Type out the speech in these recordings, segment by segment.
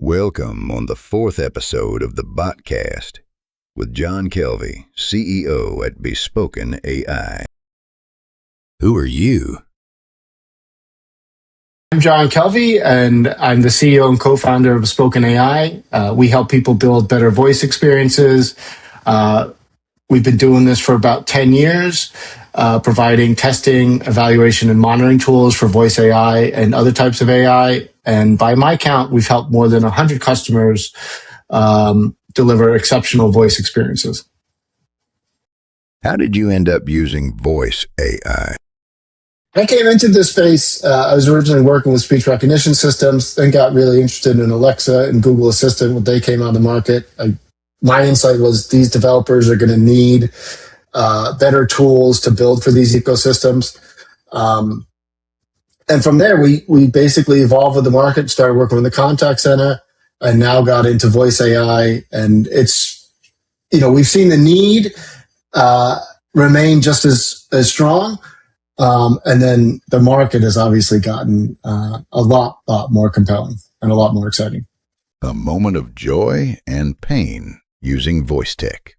Welcome on the fourth episode of the BotCast with John Kelvie, CEO at Bespoken AI. Who are you? I'm John Kelvie, and I'm the CEO and co-founder of Bespoken AI. We help people build better voice experiences. We've been doing this for about 10 years, providing testing, evaluation, and monitoring tools for voice AI and other types of AI. And by my count, we've helped more than 100 customers deliver exceptional voice experiences. How did you end up using voice AI? I came into this space, I was originally working with speech recognition systems, then got really interested in Alexa and Google Assistant when they came on the market. My insight was these developers are going to need better tools to build for these ecosystems. And from there, we basically evolved with the market, started working with the contact center, and now got into voice AI. And it's, we've seen the need remain just as strong. And then the market has obviously gotten a lot more compelling and a lot more exciting. A moment of joy and pain using voice tech.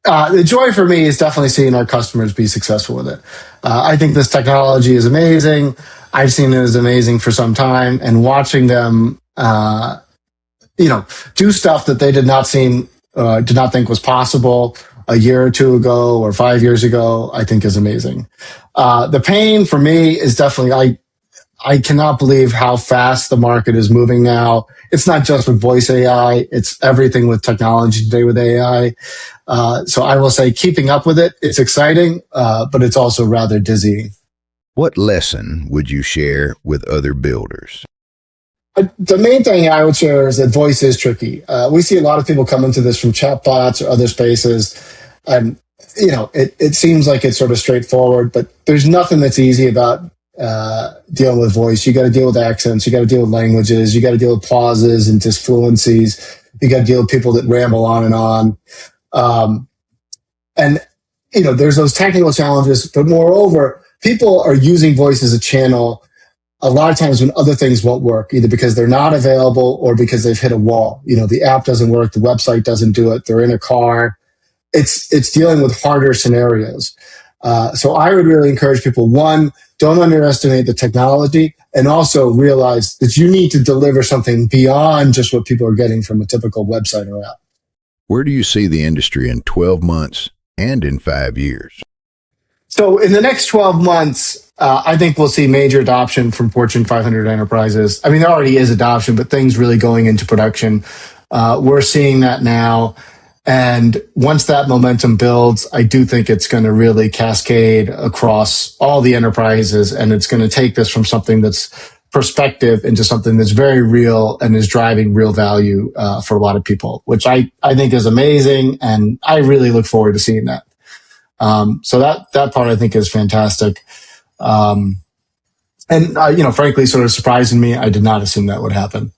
The joy for me is definitely seeing our customers be successful with it. I think this technology is amazing. I've seen it as amazing for some time, and watching them, do stuff that they did not think was possible a year or two ago or 5 years ago, I think is amazing. The pain for me is definitely, I cannot believe how fast the market is moving now. It's not just with voice AI, it's everything with technology today with AI. So I will say keeping up with it, it's exciting, but it's also rather dizzying. What lesson would you share with other builders? The main thing I would share is that voice is tricky. We see a lot of people come into this from chatbots or other spaces, and it seems like it's sort of straightforward, but there's nothing that's easy about dealing with voice. You got to deal with accents, you got to deal with languages, you got to deal with pauses and disfluencies, you got to deal with people that ramble on and on. There's those technical challenges, but moreover, people are using voice as a channel a lot of times when other things won't work, either because they're not available or because they've hit a wall. The app doesn't work, the website doesn't do it, they're in a car. It's dealing with harder scenarios. So I would really encourage people, one, don't underestimate the technology, and also realize that you need to deliver something beyond just what people are getting from a typical website or app. Where do you see the industry in 12 months and in 5 years? So in the next 12 months, I think we'll see major adoption from Fortune 500 enterprises. I mean, there already is adoption, but things really going into production. We're seeing that now. And once that momentum builds, I do think it's going to really cascade across all the enterprises, and it's going to take this from something that's perspective into something that's very real and is driving real value for a lot of people, which I think is amazing, and I really look forward to seeing that. So that part I think is fantastic. Frankly, sort of surprising me. I did not assume that would happen.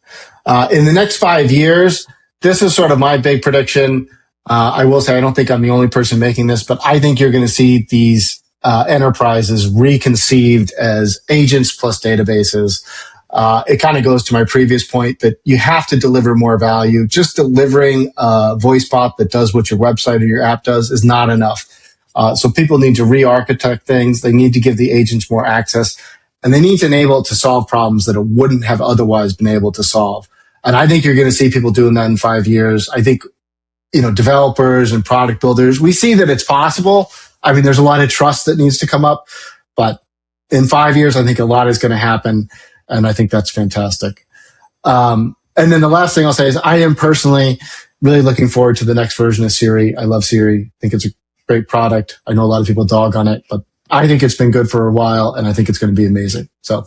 In the next 5 years, this is sort of my big prediction. I will say I don't think I'm the only person making this, but I think you're going to see these enterprises reconceived as agents plus databases. It kind of goes to my previous point that you have to deliver more value. Just delivering a voice bot that does what your website or your app does is not enough. So people need to re-architect things. They need to give the agents more access, and they need to enable it to solve problems that it wouldn't have otherwise been able to solve. And I think you're going to see people doing that in 5 years. I think, developers and product builders, we see that it's possible. I mean, there's a lot of trust that needs to come up, but in 5 years, I think a lot is going to happen. And I think that's fantastic. And then the last thing I'll say is I am personally really looking forward to the next version of Siri. I love Siri. I think it's a great product. I know a lot of people dog on it, but I think it's been good for a while, and I think it's going to be amazing. So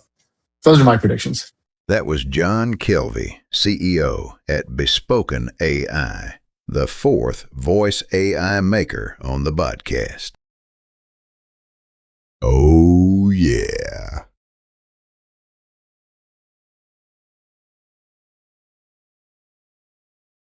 those are my predictions. That was John Kelvie, CEO at Bespoken AI, the fourth voice AI maker on the BotCast. Oh, yeah.